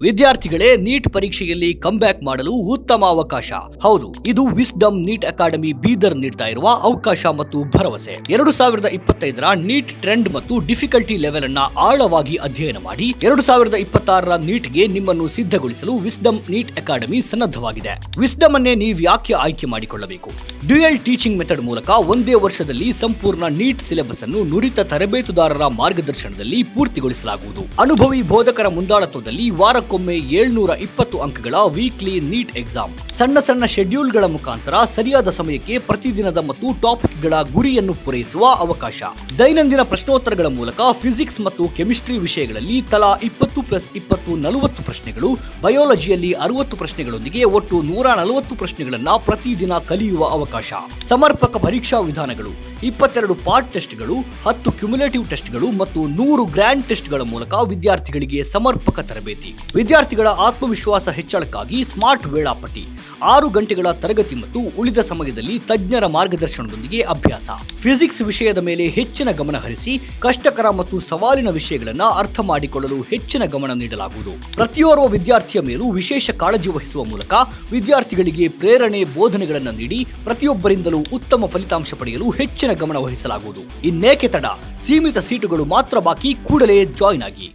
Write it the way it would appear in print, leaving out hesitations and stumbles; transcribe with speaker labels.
Speaker 1: ವಿದ್ಯಾರ್ಥಿಗಳೇ, ನೀಟ್ ಪರೀಕ್ಷೆಯಲ್ಲಿ ಕಮ್ಬ್ಯಾಕ್ ಮಾಡಲು ಉತ್ತಮ ಅವಕಾಶ. ಹೌದು, ಇದು ವಿಸ್ಡಮ್ ನೀಟ್ ಅಕಾಡೆಮಿ ಬೀದರ್ ನೀಡ್ತಾ ಇರುವ ಅವಕಾಶ ಮತ್ತು ಭರವಸೆ. 2025ರ ನೀಟ್ ಟ್ರೆಂಡ್ ಮತ್ತು ಡಿಫಿಕಲ್ಟಿ ಲೆವೆಲ್ ಅನ್ನ ಆಳವಾಗಿ ಅಧ್ಯಯನ ಮಾಡಿ 2026ರ ನೀಟ್ಗೆ ನಿಮ್ಮನ್ನು ಸಿದ್ಧಗೊಳಿಸಲು ವಿಸ್ಡಮ್ ನೀಟ್ ಅಕಾಡೆಮಿ ಸನ್ನದ್ಧವಾಗಿದೆ. ವಿಸ್ಡಮ್ ಅನ್ನೇ ನೀವು ಯಾಕೆ ಆಯ್ಕೆ ಮಾಡಿಕೊಳ್ಳಬೇಕು? ಡ್ಯುಯಲ್ ಟೀಚಿಂಗ್ ಮೆಥಡ್ ಮೂಲಕ ಒಂದೇ ವರ್ಷದಲ್ಲಿ ಸಂಪೂರ್ಣ ನೀಟ್ ಸಿಲೆಬಸ್ ಅನ್ನು ನುರಿತ ತರಬೇತುದಾರರ ಮಾರ್ಗದರ್ಶನದಲ್ಲಿ ಪೂರ್ತಿಗೊಳಿಸಲಾಗುವುದು. ಅನುಭವಿ ಬೋಧಕರ ಮುಂದಾಳತ್ವದಲ್ಲಿ ವಾರಕ್ಕೊಮ್ಮೆ 720 ಅಂಕಗಳ ವೀಕ್ಲಿ ನೀಟ್ ಎಕ್ಸಾಮ್. ಸಣ್ಣ ಸಣ್ಣ ಶೆಡ್ಯೂಲ್ಗಳ ಮುಖಾಂತರ ಸರಿಯಾದ ಸಮಯಕ್ಕೆ ಪ್ರತಿದಿನದ ಮತ್ತು ಟಾಪಿಕ್ಗಳ ಗುರಿಯನ್ನು ಪೂರೈಸುವ ಅವಕಾಶ. ದೈನಂದಿನ ಪ್ರಶ್ನೋತ್ತರಗಳ ಮೂಲಕ ಫಿಸಿಕ್ಸ್ ಮತ್ತು ಕೆಮಿಸ್ಟ್ರಿ ವಿಷಯಗಳಲ್ಲಿ ತಲಾ 20+20 40 ಪ್ರಶ್ನೆಗಳು, ಬಯಾಲಜಿಯಲ್ಲಿ 60 ಪ್ರಶ್ನೆಗಳೊಂದಿಗೆ ಒಟ್ಟು 140 ಪ್ರಶ್ನೆಗಳನ್ನ ಪ್ರತಿದಿನ ಕಲಿಯುವ ಅವಕಾಶ. ಸಮರ್ಪಕ ಪರೀಕ್ಷಾ ವಿಧಾನಗಳು, 22 ಪಾರ್ಟ್ ಟೆಸ್ಟ್ಗಳು, 10 ಕ್ಯುಮ್ಯುಲೇಟಿವ್ ಟೆಸ್ಟ್ಗಳು ಮತ್ತು 100 ಗ್ರ್ಯಾಂಡ್ ಟೆಸ್ಟ್ಗಳ ಮೂಲಕ ವಿದ್ಯಾರ್ಥಿಗಳಿಗೆ ಸಮರ್ಪಕ ತರಬೇತಿ. ವಿದ್ಯಾರ್ಥಿಗಳ ಆತ್ಮವಿಶ್ವಾಸ ಹೆಚ್ಚಳಕ್ಕಾಗಿ ಸ್ಮಾರ್ಟ್ ವೇಳಾಪಟ್ಟಿ, 6 ಗಂಟೆಗಳ ತರಗತಿ ಮತ್ತು ಉಳಿದ ಸಮಯದಲ್ಲಿ ತಜ್ಞರ ಮಾರ್ಗದರ್ಶನದೊಂದಿಗೆ ಅಭ್ಯಾಸ. ಫಿಸಿಕ್ಸ್ ವಿಷಯದ ಮೇಲೆ ಹೆಚ್ಚಿನ ಗಮನ ಹರಿಸಿ ಕಷ್ಟಕರ ಮತ್ತು ಸವಾಲಿನ ವಿಷಯಗಳನ್ನು ಅರ್ಥ ಮಾಡಿಕೊಳ್ಳಲು ಹೆಚ್ಚಿನ ಗಮನ ನೀಡಲಾಗುವುದು. ಪ್ರತಿಯೋರ್ವ ವಿದ್ಯಾರ್ಥಿಯ ಮೇಲೂ ವಿಶೇಷ ಕಾಳಜಿ ವಹಿಸುವ ಮೂಲಕ ವಿದ್ಯಾರ್ಥಿಗಳಿಗೆ ಪ್ರೇರಣೆ, ಬೋಧನೆಗಳನ್ನು ನೀಡಿ ಪ್ರತಿಯೊಬ್ಬರಿಂದಲೂ ಉತ್ತಮ ಫಲಿತಾಂಶ ಪಡೆಯಲು ಹೆಚ್ಚಿನ ಗಮನ ವಹಿಸಲಾಗುವುದು. ಇನ್ನೇಕೆ ತಡ? ಸೀಮಿತ ಸೀಟುಗಳು ಮಾತ್ರ ಬಾಕಿ. ಕೂಡಲೇ ಜಾಯ್ನ್ ಆಗಿ.